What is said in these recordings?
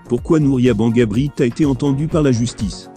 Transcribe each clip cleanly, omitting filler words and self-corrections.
Pourquoi Nouria Bangabrit a été entendue par la justice?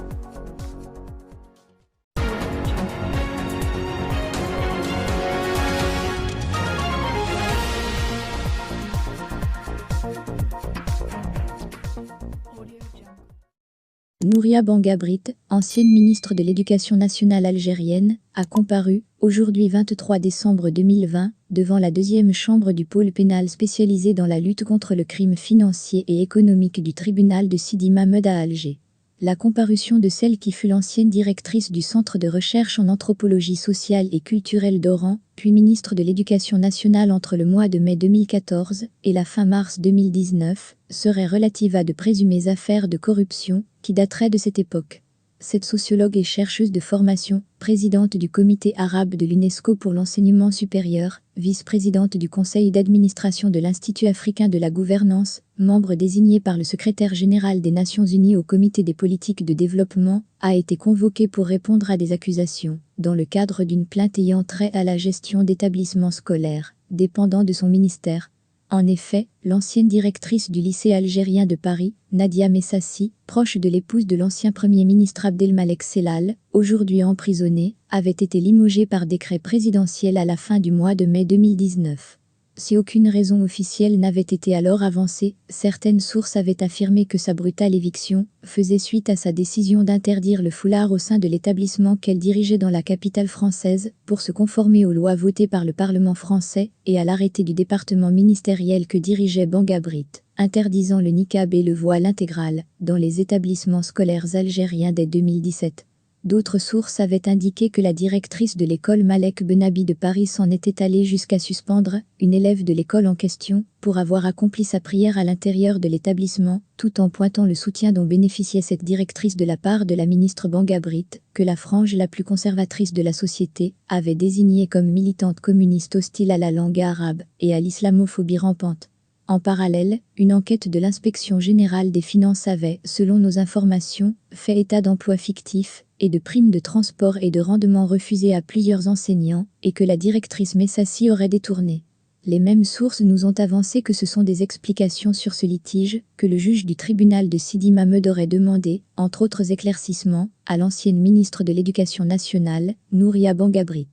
Nouria Bangabrit, ancienne ministre de l'Éducation nationale algérienne, a comparu, aujourd'hui 23 décembre 2020, devant la deuxième chambre du pôle pénal spécialisé dans la lutte contre le crime financier et économique du tribunal de Sidi Mamed à Alger. La comparution de celle qui fut l'ancienne directrice du Centre de recherche en anthropologie sociale et culturelle d'Oran, puis ministre de l'Éducation nationale entre le mois de mai 2014 et la fin mars 2019, serait relative à de présumées affaires de corruption qui dateraient de cette époque. Cette sociologue et chercheuse de formation, présidente du comité arabe de l'UNESCO pour l'enseignement supérieur, vice-présidente du conseil d'administration de l'Institut africain de la gouvernance, membre désigné par le secrétaire général des Nations unies au comité des politiques de développement, a été convoquée pour répondre à des accusations, dans le cadre d'une plainte ayant trait à la gestion d'établissements scolaires, dépendant de son ministère. En effet, l'ancienne directrice du lycée algérien de Paris, Nadia Messassi, proche de l'épouse de l'ancien Premier ministre Abdelmalek Sellal, aujourd'hui emprisonné, avait été limogée par décret présidentiel à la fin du mois de mai 2019. Si aucune raison officielle n'avait été alors avancée, certaines sources avaient affirmé que sa brutale éviction faisait suite à sa décision d'interdire le foulard au sein de l'établissement qu'elle dirigeait dans la capitale française, pour se conformer aux lois votées par le Parlement français et à l'arrêté du département ministériel que dirigeait Bangabrit, interdisant le niqab et le voile intégral dans les établissements scolaires algériens dès 2017. D'autres sources avaient indiqué que la directrice de l'école Malek Benabi de Paris s'en était allée jusqu'à suspendre une élève de l'école en question pour avoir accompli sa prière à l'intérieur de l'établissement, tout en pointant le soutien dont bénéficiait cette directrice de la part de la ministre Bangabrit, que la frange la plus conservatrice de la société avait désignée comme militante communiste hostile à la langue arabe et à l'islamophobie rampante. En parallèle, une enquête de l'Inspection générale des finances avait, selon nos informations, fait état d'emplois fictifs et de primes de transport et de rendement refusées à plusieurs enseignants et que la directrice Messassi aurait détourné. Les mêmes sources nous ont avancé que ce sont des explications sur ce litige que le juge du tribunal de Sidi Mamed aurait demandé, entre autres éclaircissements, à l'ancienne ministre de l'Éducation nationale, Nouria Bangabrit.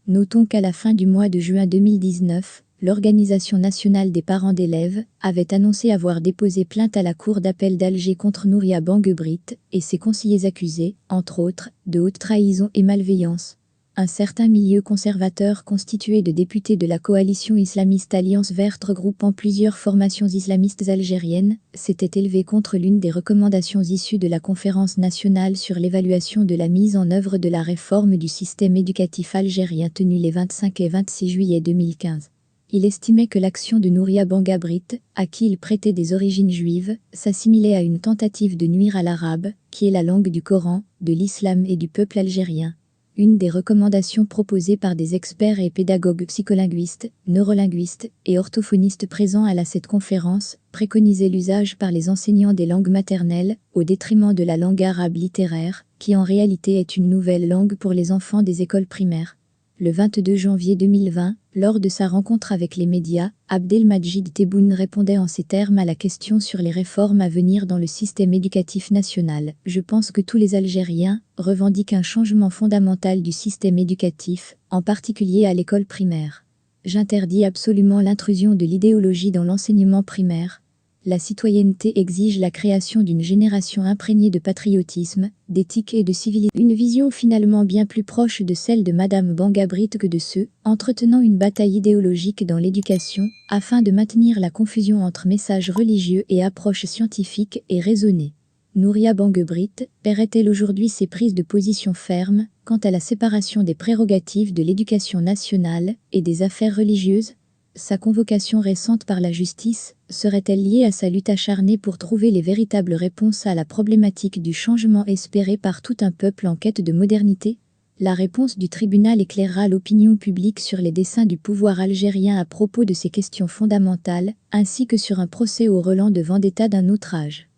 Notons qu'à la fin du mois de juin 2019, l'Organisation nationale des parents d'élèves avait annoncé avoir déposé plainte à la Cour d'appel d'Alger contre Nouria Bangabrit et ses conseillers accusés, entre autres, de haute trahison et malveillance. Un certain milieu conservateur constitué de députés de la coalition islamiste Alliance Verte regroupant plusieurs formations islamistes algériennes s'était élevé contre l'une des recommandations issues de la Conférence nationale sur l'évaluation de la mise en œuvre de la réforme du système éducatif algérien tenue les 25 et 26 juillet 2015. Il estimait que l'action de Nouria Bangabrit, à qui il prêtait des origines juives, s'assimilait à une tentative de nuire à l'arabe, qui est la langue du Coran, de l'islam et du peuple algérien. Une des recommandations proposées par des experts et pédagogues psycholinguistes, neurolinguistes et orthophonistes présents à cette conférence préconisait l'usage par les enseignants des langues maternelles, au détriment de la langue arabe littéraire, qui en réalité est une nouvelle langue pour les enfants des écoles primaires. Le 22 janvier 2020, lors de sa rencontre avec les médias, Abdelmajid Tebboune répondait en ces termes à la question sur les réformes à venir dans le système éducatif national. « Je pense que tous les Algériens revendiquent un changement fondamental du système éducatif, en particulier à l'école primaire. J'interdis absolument l'intrusion de l'idéologie dans l'enseignement primaire. La citoyenneté exige la création d'une génération imprégnée de patriotisme, d'éthique et de civilité. Une vision finalement bien plus proche de celle de Madame Bangabrit que de ceux entretenant une bataille idéologique dans l'éducation, afin de maintenir la confusion entre messages religieux et approches scientifiques et raisonnées. Nouria Bangabrit paierait-elle aujourd'hui ses prises de position fermes quant à la séparation des prérogatives de l'éducation nationale et des affaires religieuses ? Sa convocation récente par la justice serait-elle liée à sa lutte acharnée pour trouver les véritables réponses à la problématique du changement espéré par tout un peuple en quête de modernité ? La réponse du tribunal éclairera l'opinion publique sur les desseins du pouvoir algérien à propos de ces questions fondamentales, ainsi que sur un procès au relent de vendetta d'un autre âge.